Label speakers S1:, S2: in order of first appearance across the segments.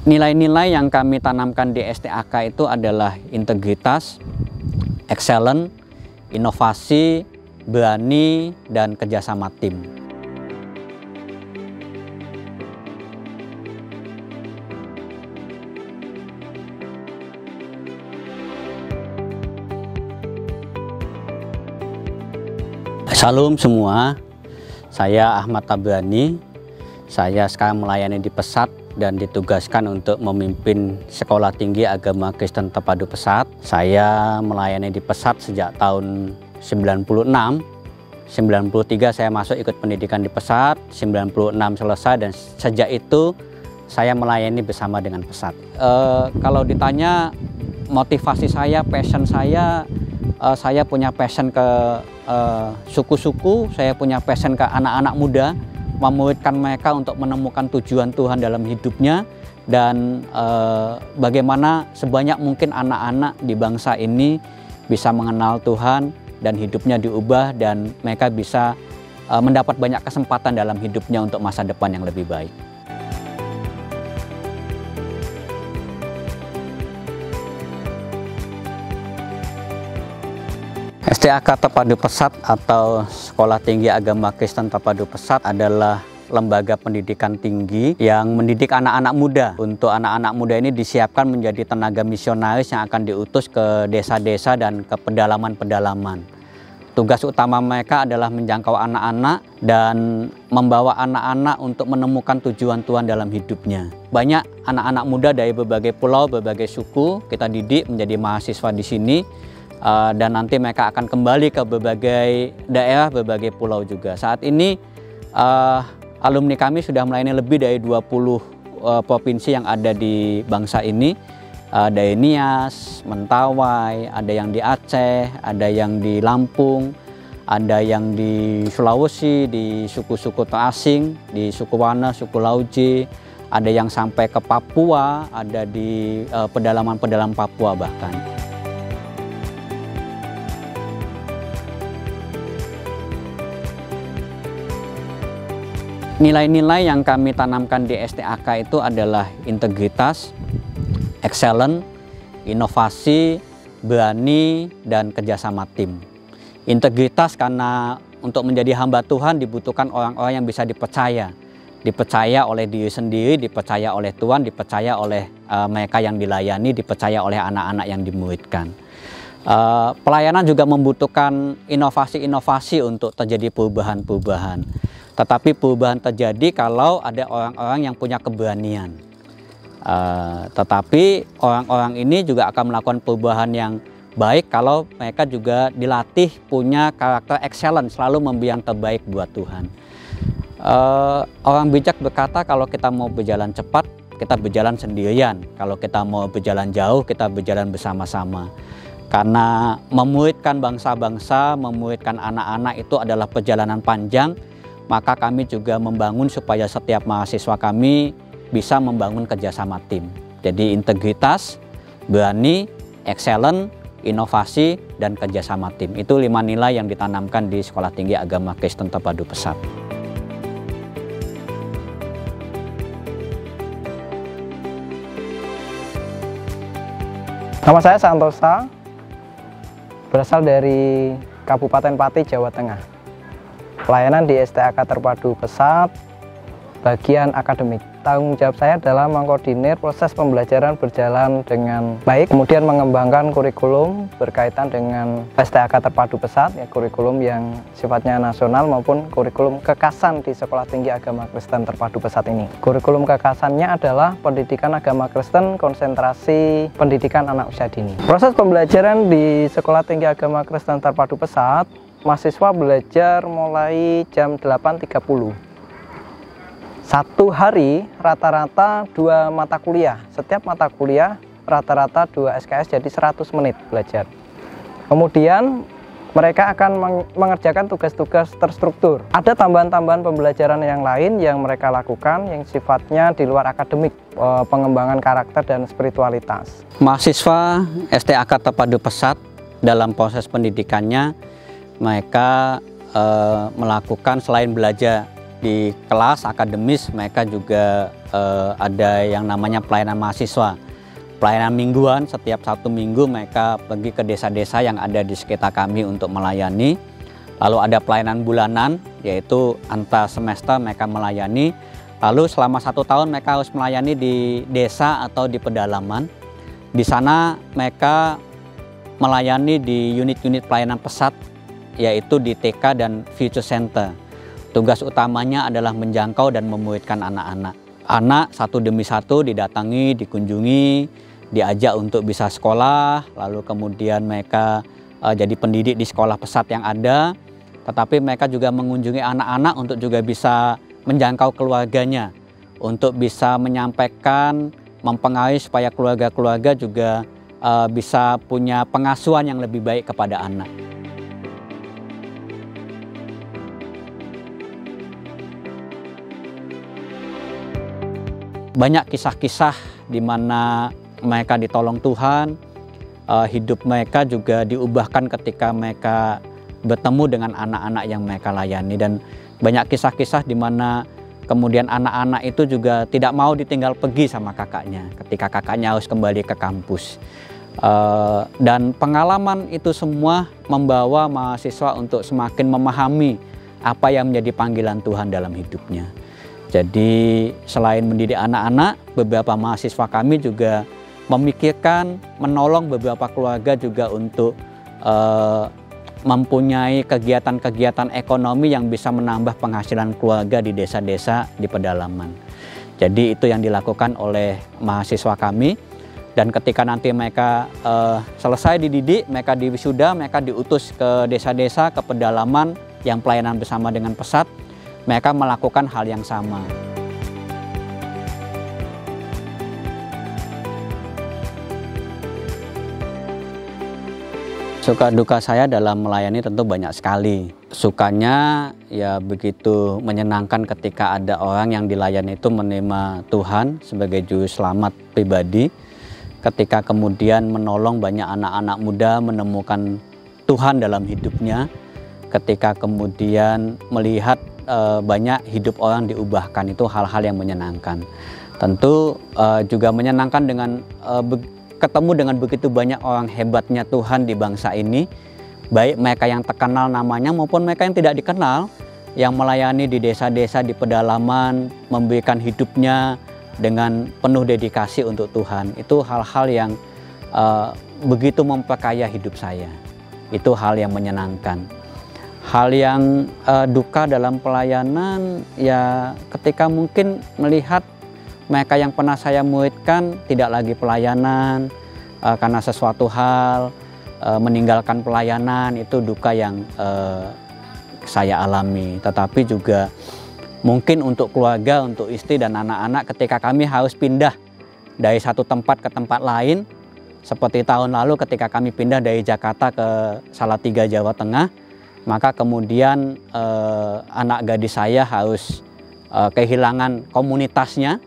S1: Nilai-nilai yang kami tanamkan di STAK itu adalah integritas, excellent, inovasi, berani, dan kerjasama tim. Salam semua, saya Ahmad Tabrani. Saya sekarang melayani di Pesat dan ditugaskan untuk memimpin Sekolah Tinggi Agama Kristen Terpadu Pesat. Saya melayani di Pesat sejak tahun 96. 93 saya masuk ikut pendidikan di Pesat, 96 selesai, dan sejak itu saya melayani bersama dengan Pesat. Kalau ditanya motivasi saya, passion saya punya passion ke suku-suku, saya punya passion ke anak-anak muda, memuridkan mereka untuk menemukan tujuan Tuhan dalam hidupnya, dan bagaimana sebanyak mungkin anak-anak di bangsa ini bisa mengenal Tuhan dan hidupnya diubah, dan mereka bisa mendapat banyak kesempatan dalam hidupnya untuk masa depan yang lebih baik. STAK Terpadu Pesat atau Sekolah Tinggi Agama Kristen Terpadu Pesat adalah lembaga pendidikan tinggi yang mendidik anak-anak muda. Untuk anak-anak muda ini disiapkan menjadi tenaga misionaris yang akan diutus ke desa-desa dan ke pedalaman-pedalaman. Tugas utama mereka adalah menjangkau anak-anak dan membawa anak-anak untuk menemukan tujuan Tuhan dalam hidupnya. Banyak anak-anak muda dari berbagai pulau, berbagai suku kita didik menjadi mahasiswa di sini. Dan nanti mereka akan kembali ke berbagai daerah, berbagai pulau juga. Saat ini alumni kami sudah melayani lebih dari 20 provinsi yang ada di bangsa ini. Dari Nias, Mentawai, ada yang di Aceh, ada yang di Lampung, ada yang di Sulawesi, di suku-suku terasing, di suku Wana, suku Lauji, ada yang sampai ke Papua, ada di pedalaman-pedalaman Papua bahkan. Nilai-nilai yang kami tanamkan di STAK itu adalah integritas, excellent, inovasi, berani, dan kerjasama tim. Integritas karena untuk menjadi hamba Tuhan dibutuhkan orang-orang yang bisa dipercaya. Dipercaya oleh diri sendiri, dipercaya oleh Tuhan, dipercaya oleh mereka yang dilayani, dipercaya oleh anak-anak yang dimuridkan. Pelayanan juga membutuhkan inovasi-inovasi untuk terjadi perubahan-perubahan. Tetapi perubahan terjadi kalau ada orang-orang yang punya keberanian. Tetapi orang-orang ini juga akan melakukan perubahan yang baik kalau mereka juga dilatih punya karakter excellent, selalu memberi yang terbaik buat Tuhan. Orang bijak berkata kalau kita mau berjalan cepat, kita berjalan sendirian. Kalau kita mau berjalan jauh, kita berjalan bersama-sama. Karena memuridkan bangsa-bangsa, memuridkan anak-anak itu adalah perjalanan panjang, maka kami juga membangun supaya setiap mahasiswa kami bisa membangun kerjasama tim. Jadi integritas, berani, excellent, inovasi, dan kerjasama tim. Itu 5 nilai yang ditanamkan di Sekolah Tinggi Agama Kristen Terpadu Pesat.
S2: Nama saya Santosa, berasal dari Kabupaten Pati, Jawa Tengah. Pelayanan di STAK Terpadu Pesat, bagian akademik. Tanggung jawab saya adalah mengkoordinir proses pembelajaran berjalan dengan baik, kemudian mengembangkan kurikulum berkaitan dengan STAK Terpadu Pesat, ya, kurikulum yang sifatnya nasional maupun kurikulum kekasan di Sekolah Tinggi Agama Kristen Terpadu Pesat ini. Kurikulum kekasannya adalah pendidikan agama Kristen, konsentrasi pendidikan anak usia dini. Proses pembelajaran di Sekolah Tinggi Agama Kristen Terpadu Pesat, mahasiswa belajar mulai jam 8.30. Satu hari rata-rata 2 mata kuliah. Setiap mata kuliah rata-rata 2 SKS, jadi 100 menit belajar. Kemudian mereka akan mengerjakan tugas-tugas terstruktur. Ada tambahan-tambahan pembelajaran yang lain yang mereka lakukan yang sifatnya di luar akademik, pengembangan karakter dan spiritualitas.
S1: Mahasiswa STAK Terpadu Pesat dalam proses pendidikannya, mereka melakukan selain belajar di kelas akademis, mereka juga ada yang namanya pelayanan mahasiswa. Pelayanan mingguan, setiap 1 minggu mereka pergi ke desa-desa yang ada di sekitar kami untuk melayani. Lalu ada pelayanan bulanan, yaitu antar semester mereka melayani. Lalu selama 1 tahun mereka harus melayani di desa atau di pedalaman. Di sana mereka melayani di unit-unit pelayanan pesat, yaitu di TK dan Future Center. Tugas utamanya adalah menjangkau dan memuridkan anak-anak. Anak satu demi satu didatangi, dikunjungi, diajak untuk bisa sekolah, lalu kemudian mereka jadi pendidik di sekolah pesat yang ada. Tetapi mereka juga mengunjungi anak-anak untuk juga bisa menjangkau keluarganya, untuk bisa menyampaikan, mempengaruhi supaya keluarga-keluarga juga bisa punya pengasuhan yang lebih baik kepada anak. Banyak kisah-kisah di mana mereka ditolong Tuhan, hidup mereka juga diubahkan ketika mereka bertemu dengan anak-anak yang mereka layani. Dan banyak kisah-kisah di mana kemudian anak-anak itu juga tidak mau ditinggal pergi sama kakaknya ketika kakaknya harus kembali ke kampus. Dan pengalaman itu semua membawa mahasiswa untuk semakin memahami apa yang menjadi panggilan Tuhan dalam hidupnya. Jadi selain mendidik anak-anak, beberapa mahasiswa kami juga memikirkan, menolong beberapa keluarga juga untuk mempunyai kegiatan-kegiatan ekonomi yang bisa menambah penghasilan keluarga di desa-desa di pedalaman. Jadi itu yang dilakukan oleh mahasiswa kami. Dan ketika nanti mereka selesai dididik, mereka diwisuda, mereka diutus ke desa-desa, ke pedalaman yang pelayanan bersama dengan pesat. Mereka melakukan hal yang sama. Suka duka saya dalam melayani tentu banyak sekali. Sukanya ya begitu menyenangkan ketika ada orang yang dilayani itu menerima Tuhan sebagai juru selamat pribadi. Ketika kemudian menolong banyak anak-anak muda menemukan Tuhan dalam hidupnya. Ketika kemudian melihat banyak hidup orang diubahkan, itu hal-hal yang menyenangkan. Tentu juga menyenangkan dengan ketemu dengan begitu banyak orang hebatnya Tuhan di bangsa ini, baik mereka yang terkenal namanya maupun mereka yang tidak dikenal, yang melayani di desa-desa, di pedalaman, memberikan hidupnya dengan penuh dedikasi untuk Tuhan. Itu hal-hal yang begitu memperkaya hidup saya. Itu hal yang menyenangkan. Hal yang duka dalam pelayanan ya ketika mungkin melihat mereka yang pernah saya muridkan tidak lagi pelayanan karena sesuatu hal, meninggalkan pelayanan, itu duka yang saya alami. Tetapi juga mungkin untuk keluarga, untuk istri dan anak-anak ketika kami harus pindah dari satu tempat ke tempat lain, seperti tahun lalu ketika kami pindah dari Jakarta ke Salatiga, Jawa Tengah, maka kemudian anak gadis saya harus kehilangan komunitasnya,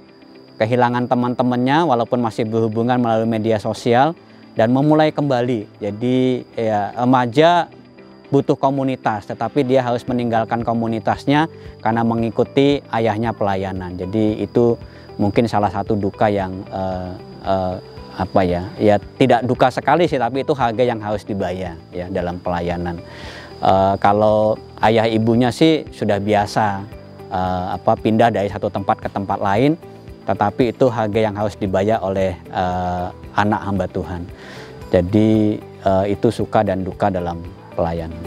S1: kehilangan teman-temannya walaupun masih berhubungan melalui media sosial, dan memulai kembali. Jadi ya, remaja butuh komunitas, tetapi dia harus meninggalkan komunitasnya karena mengikuti ayahnya pelayanan. Jadi itu mungkin salah satu duka yang apa ya tidak duka sekali sih, tapi itu harga yang harus dibayar ya dalam pelayanan. Kalau ayah ibunya sih sudah biasa pindah dari satu tempat ke tempat lain, tetapi itu harga yang harus dibayar oleh anak hamba Tuhan. Jadi itu suka dan duka dalam pelayanan.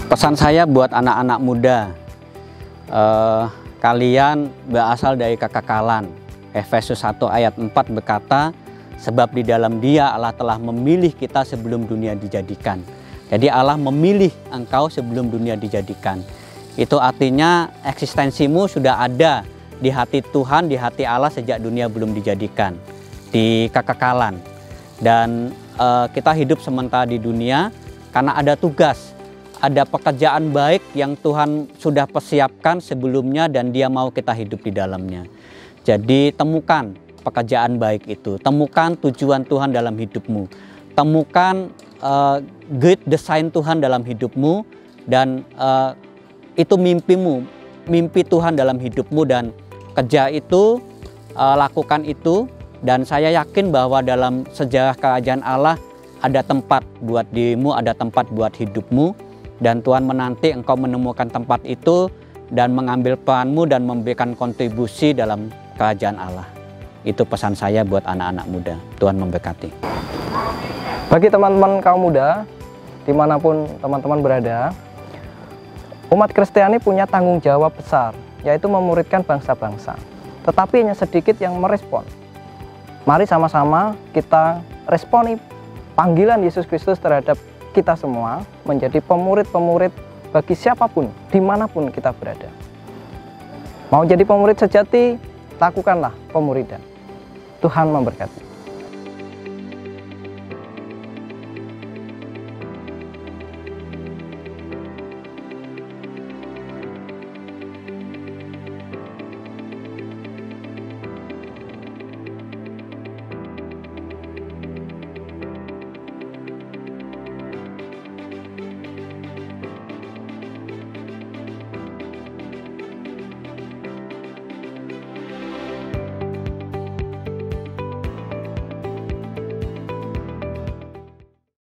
S1: Pesan saya buat anak-anak muda, kalian berasal dari kekekalan. Efesus 1 ayat 4 berkata, sebab di dalam Dia Allah telah memilih kita sebelum dunia dijadikan. Jadi Allah memilih engkau sebelum dunia dijadikan. Itu artinya eksistensimu sudah ada di hati Tuhan, di hati Allah sejak dunia belum dijadikan, di kekekalan. Dan kita hidup sementara di dunia karena ada tugas, ada pekerjaan baik yang Tuhan sudah persiapkan sebelumnya dan Dia mau kita hidup di dalamnya. Jadi temukan pekerjaan baik itu, temukan tujuan Tuhan dalam hidupmu, temukan great design Tuhan dalam hidupmu, dan itu mimpimu, mimpi Tuhan dalam hidupmu, dan kerja itu, lakukan itu. Dan saya yakin bahwa dalam sejarah kerajaan Allah ada tempat buat dirimu, ada tempat buat hidupmu, dan Tuhan menanti engkau menemukan tempat itu dan mengambil peranmu dan memberikan kontribusi dalam kerajaan Allah. Itu pesan saya buat anak-anak muda. Tuhan memberkati.
S2: Bagi teman-teman kaum muda, dimanapun teman-teman berada, umat Kristiani punya tanggung jawab besar, yaitu memuridkan bangsa-bangsa. Tetapi hanya sedikit yang merespon. Mari sama-sama kita responi panggilan Yesus Kristus terhadap kita semua menjadi pemurid-pemurid bagi siapapun, dimanapun kita berada. Mau jadi pemurid sejati, lakukanlah pemuridan. Tuhan memberkati.